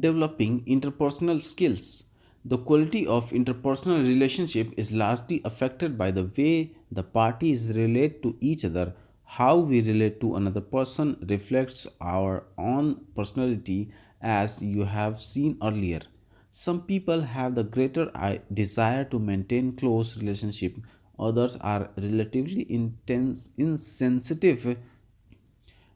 Developing interpersonal skills. The quality of interpersonal relationship is largely affected by the way the parties relate to each other. How we relate to another person reflects our own personality, as you have seen earlier. Some people have the greater desire to maintain close relationship. Others are relatively insensitive,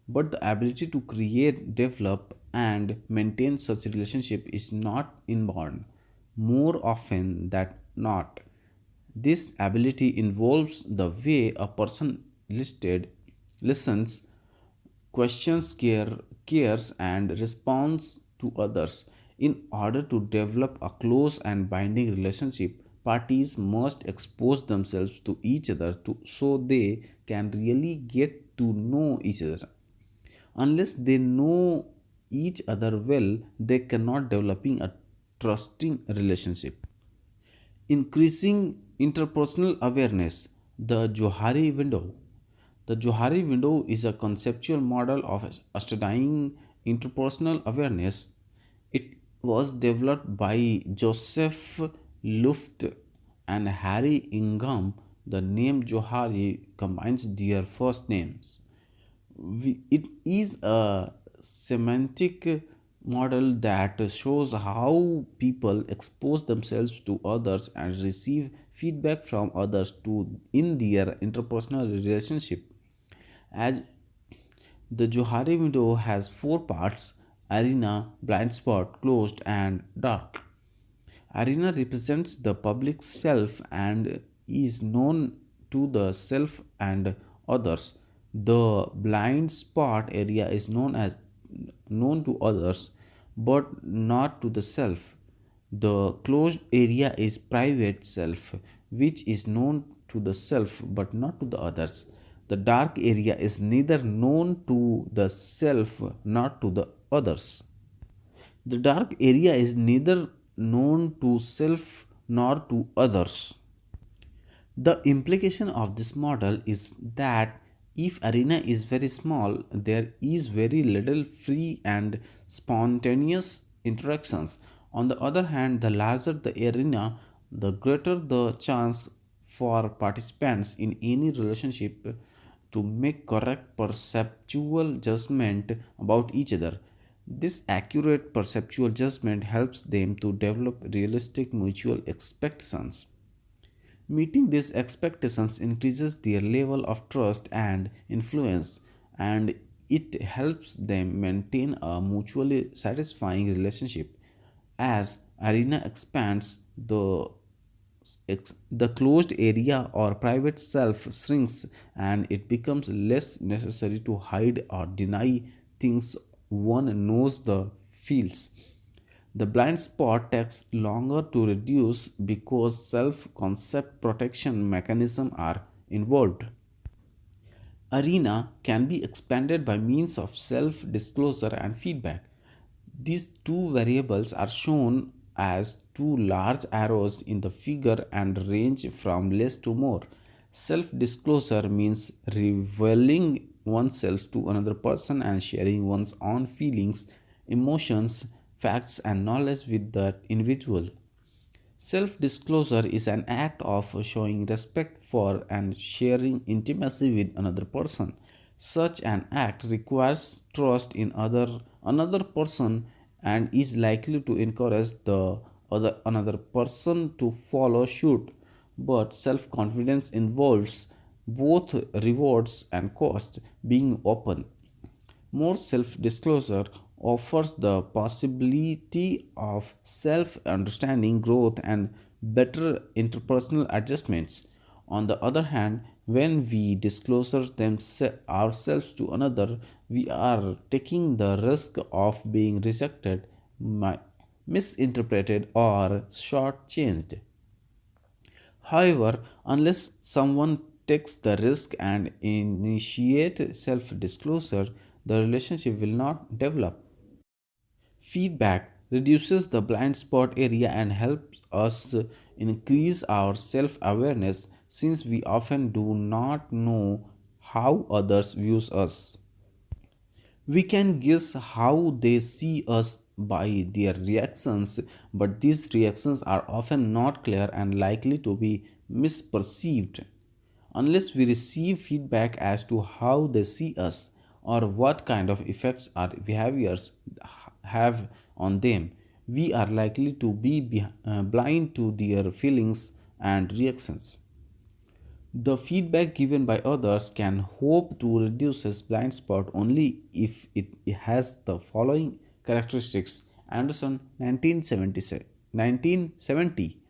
but the ability to create, develop, and maintain such a relationship is not inborn. More often than not, this ability involves the way a person listens, questions, cares, and responds to others. In order to develop a close and binding relationship, parties must expose themselves to each other so they can really get to know each other. Unless they know each other well, they cannot developing a trusting relationship. Increasing interpersonal awareness. The Johari window. The Johari window is a conceptual model of studying interpersonal awareness. It was developed by Joseph Luft and Harry Ingham. The name Johari combines their first names. It is a semantic model that shows how people expose themselves to others and receive feedback from others to in their interpersonal relationship. As the Johari window has four parts: arena, blind spot, closed, and dark. Arena represents the public self and is known to the self and others. The blind spot area is known to others but not to the self. The closed area is private self, which is known to the self but not to the others. The dark area is neither known to the self nor to the others. The dark area is neither known to self nor to others. The implication of this model is that if arena is very small, there is very little free and spontaneous interactions. On the other hand, the larger the arena, the greater the chance for participants in any relationship to make correct perceptual judgment about each other. This accurate perceptual judgment helps them to develop realistic mutual expectations. Meeting these expectations increases their level of trust and influence, and it helps them maintain a mutually satisfying relationship. As arena expands, the closed area or private self shrinks, and it becomes less necessary to hide or deny things one knows the feels. The blind spot takes longer to reduce because self concept protection mechanisms are involved. Arena can be expanded by means of self disclosure and feedback. These two variables are shown as two large arrows in the figure and range from less to more. Self disclosure means revealing oneself to another person and sharing one's own feelings, emotions, facts, and knowledge with that individual. Self disclosure is an act of showing respect for and sharing intimacy with another person. Such an act requires trust in another person and is likely to encourage the another person to follow suit. But self confidence involves both rewards and costs. Being open, more self disclosure offers the possibility of self understanding, growth, and better interpersonal adjustments. On the other hand, when we disclose ourselves to another, we are taking the risk of being rejected, misinterpreted, or shortchanged. However, unless someone takes the risk and initiate self disclosure, the relationship will not develop. Feedback reduces the blind spot area and helps us increase our self awareness since we often do not know how others view us. We can guess how they see us by their reactions, but these reactions are often not clear and likely to be misperceived. Unless we receive feedback as to how they see us or what kind of effects our behaviors have on them, we are likely to be blind to their feelings and reactions. The feedback given by others can hope to reduce his blind spot only if it has the following characteristics. Anderson 1970.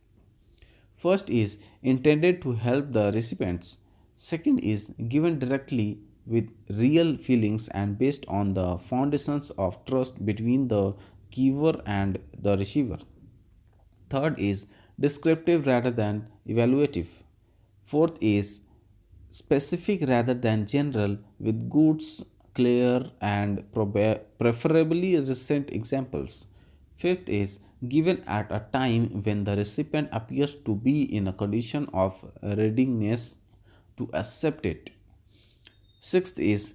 First is intended to help the recipients. Second is given directly with real feelings and based on the foundations of trust between the giver and the receiver. Third is descriptive rather than evaluative. Fourth is specific rather than general with goods, clear, and preferably recent examples. Fifth is given at a time when the recipient appears to be in a condition of readiness to accept it. Sixth is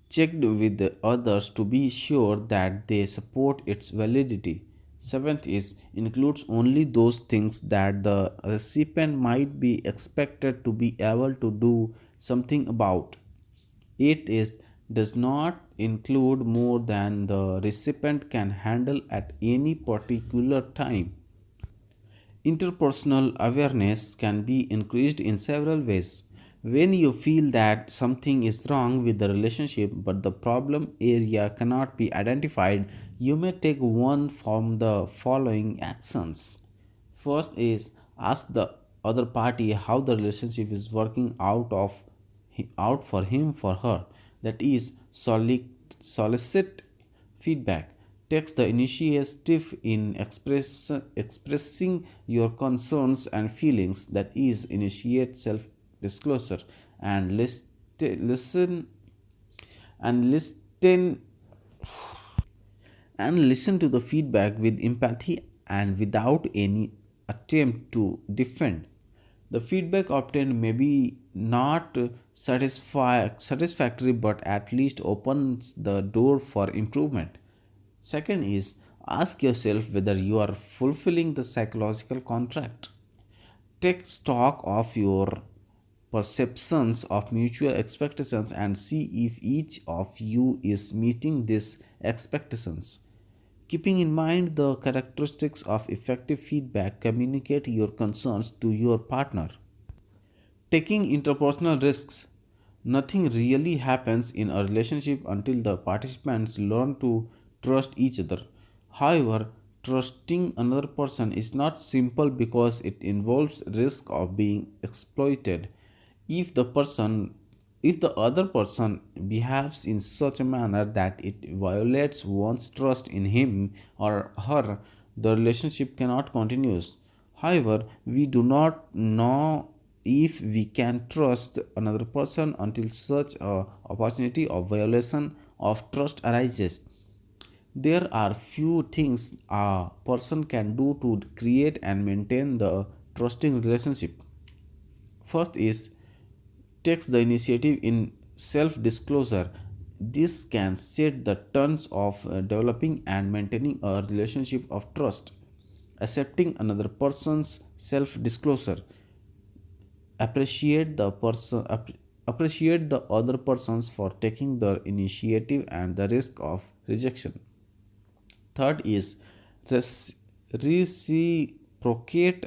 checked with the others to be sure that they support its validity. Seventh is includes only those things that the recipient might be expected to be able to do something about. Eighth is does not include more than the recipient can handle at any particular time. Interpersonal awareness can be increased in several ways. When you feel that something is wrong with the relationship but the problem area cannot be identified, you may take one from the following actions. First is ask the other party how the relationship is working out for him for her. That is solicit feedback. Takes the initiative in expressing your concerns and feelings, that is initiate self disclosure and listen and listen and listen to the feedback with empathy and without any attempt to defend. The feedback obtained may be not satisfactory but at least opens the door for improvement. Second is ask yourself whether you are fulfilling the psychological contract. Take stock of your perceptions of mutual expectations and see if each of you is meeting these expectations. Keeping in mind the characteristics of effective feedback, communicate your concerns to your partner. Taking interpersonal risks. Nothing really happens in a relationship until the participants learn to trust each other. However, trusting another person is not simple because it involves risk of being exploited. If the person if the other person behaves in such a manner that it violates one's trust in him or her, the relationship cannot continue. However, we do not know if we can trust another person until such a opportunity of violation of trust arises. There are few things a person can do to create and maintain the trusting relationship. First is takes the initiative in self disclosure. This can set the terms of developing and maintaining a relationship of trust. Accepting another person's self disclosure. Appreciate the other persons for taking the initiative and the risk of rejection. Third is reciprocate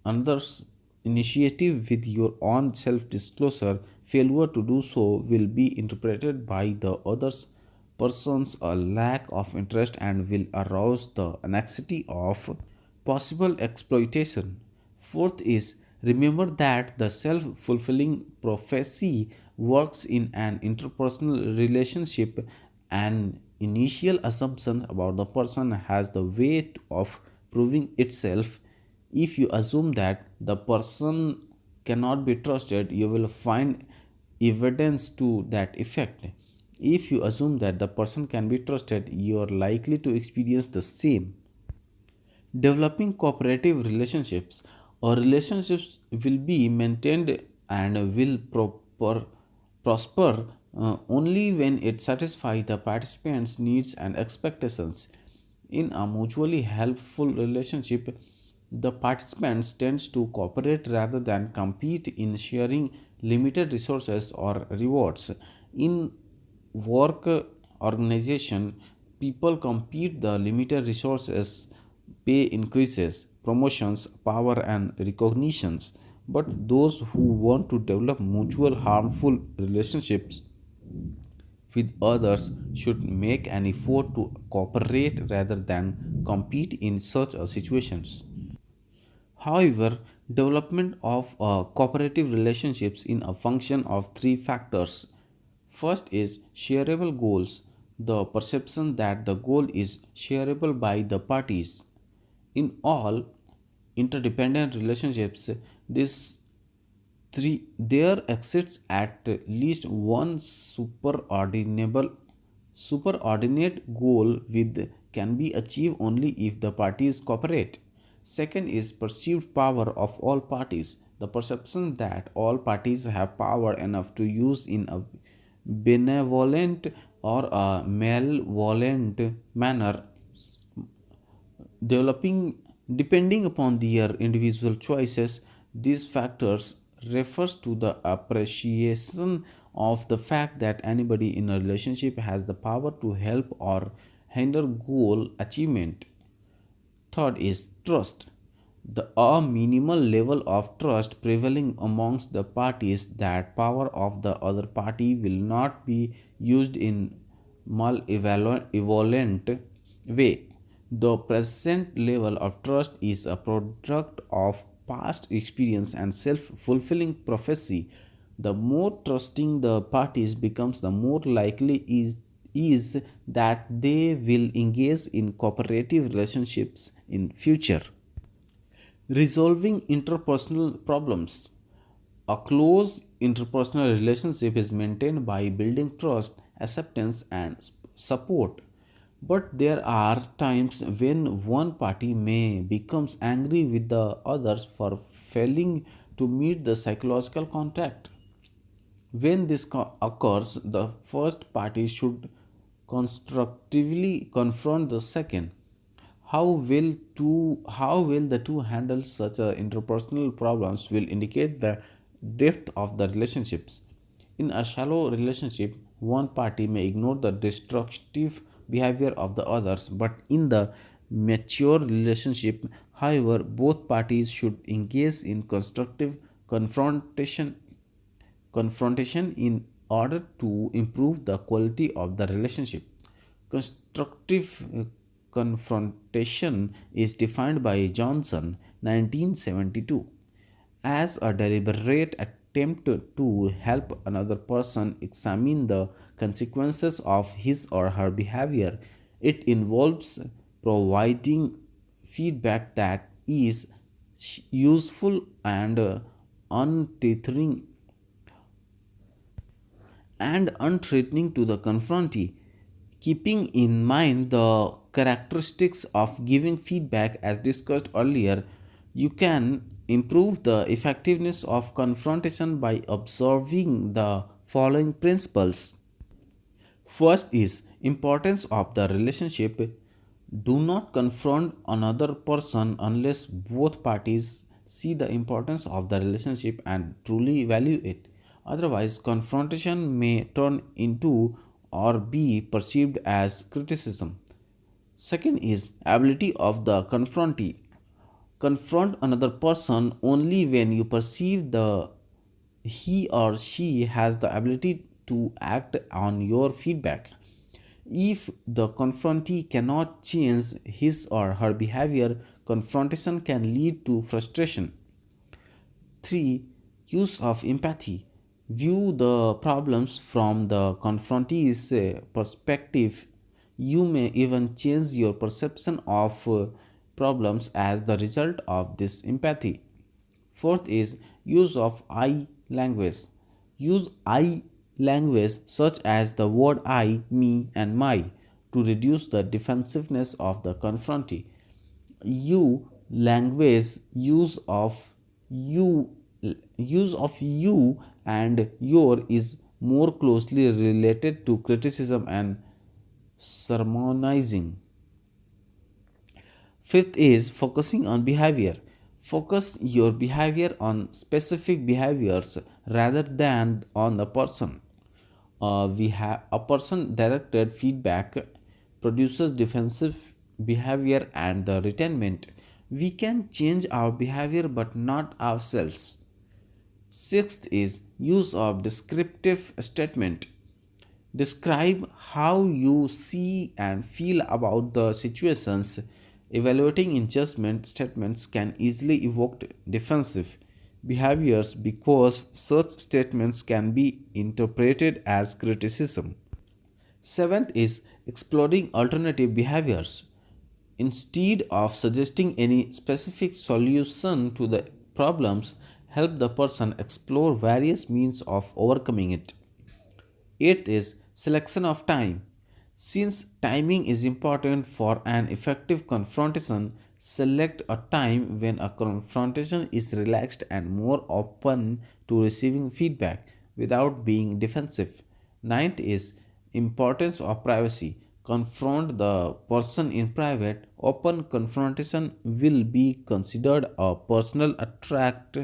another's initiative with your own self disclosure. Failure to do so will be interpreted by the other person's a lack of interest and will arouse the anxiety of possible exploitation. Fourth is remember that the self fulfilling prophecy works in an interpersonal relationship. An initial assumption about the person has the weight of proving itself. If you assume that the person cannot be trusted, you will find evidence to that effect. If you assume that the person can be trusted, you are likely to experience the same. Developing cooperative relationships or relationships will be maintained and will prosper only when it satisfies the participants' needs and expectations. In a mutually helpful relationship, the participants tends to cooperate rather than compete in sharing limited resources or rewards. In work organization, people compete the limited resources, pay increases, promotions, power and recognitions. But those who want to develop mutual harmful relationships with others should make an effort to cooperate rather than compete in such situations. However, development of cooperative relationships in a function of three factors. First is shareable goals, the perception that the goal is shareable by the parties. In all interdependent relationships, this there exists at least one superordinate goal with can be achieved only if the parties cooperate. Second is perceived power of all parties, the perception that all parties have power enough to use in a benevolent or a malevolent manner, developing depending upon their individual choices. These factors refers to the appreciation of the fact that anybody in a relationship has the power to help or hinder goal achievement. Third is trust. A minimal level of trust prevailing amongst the parties that power of the other party will not be used in malevolent way. The present level of trust is a product of past experience and self-fulfilling prophecy. The more trusting the parties becomes, the more likely is that they will engage in cooperative relationships in future. Resolving interpersonal problems. A close interpersonal relationship is maintained by building trust, acceptance, and support. But there are times when one party may becomes angry with the others for failing to meet the psychological contract. When this occurs, the first party should constructively confront the second. How will the two handle such interpersonal problems will indicate the depth of the relationships. In a shallow relationship, one party may ignore the destructive behavior of the others, but in the mature relationship, however, both parties should engage in constructive confrontation confrontation in order to improve the quality of the relationship. Constructive confrontation is defined by Johnson 1972 as a deliberate attempt to help another person examine the consequences of his or her behavior. It involves providing feedback that is useful and untethering and unthreatening to the confrontee, keeping in mind the characteristics of giving feedback as discussed earlier. You can improve the effectiveness of confrontation by observing the following principles. First is importance of the relationship. Do not confront another person unless both parties see the importance of the relationship and truly value it. Otherwise, confrontation may turn into or be perceived as criticism. Second is ability of the confrontee. Confront another person only when you perceive the he or she has the ability to act on your feedback. If the confrontee cannot change his or her behavior, confrontation can lead to frustration. 3. Use of empathy. View the problems from the confrontee's perspective. You may even change your perception of problems as the result of this empathy. Fourth is use of I language. Use I language such as the word I, me, and my to reduce the defensiveness of the confrontee. You language you use of you and your is more closely related to criticism and sermonizing. Fifth is focusing on behavior. Focus your behavior on specific behaviors rather than on the person. We have a person directed feedback produces defensive behavior and the retainment. We can change our behavior but not ourselves. Sixth is use of descriptive statement. Describe how you see and feel about the situations. Evaluating in judgment statements can easily evoke defensive behaviors because such statements can be interpreted as criticism. Seventh is exploring alternative behaviors. Instead of suggesting any specific solution to the problems, help the person explore various means of overcoming it. Eighth is selection of time. Since timing is important for an effective confrontation, select a time when a confrontation is relaxed and more open to receiving feedback without being defensive. Ninth is importance of privacy. Confront the person in private. Open confrontation will be considered a personal attack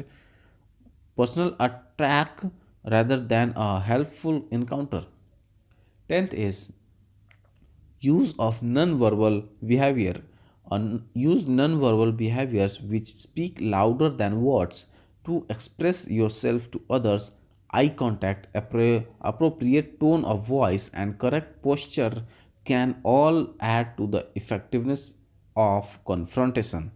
rather than a helpful encounter. Tenth is use of non-verbal behavior. Use non-verbal behaviors which speak louder than words to express yourself to others. Eye contact, appropriate tone of voice, and correct posture can all add to the effectiveness of confrontation.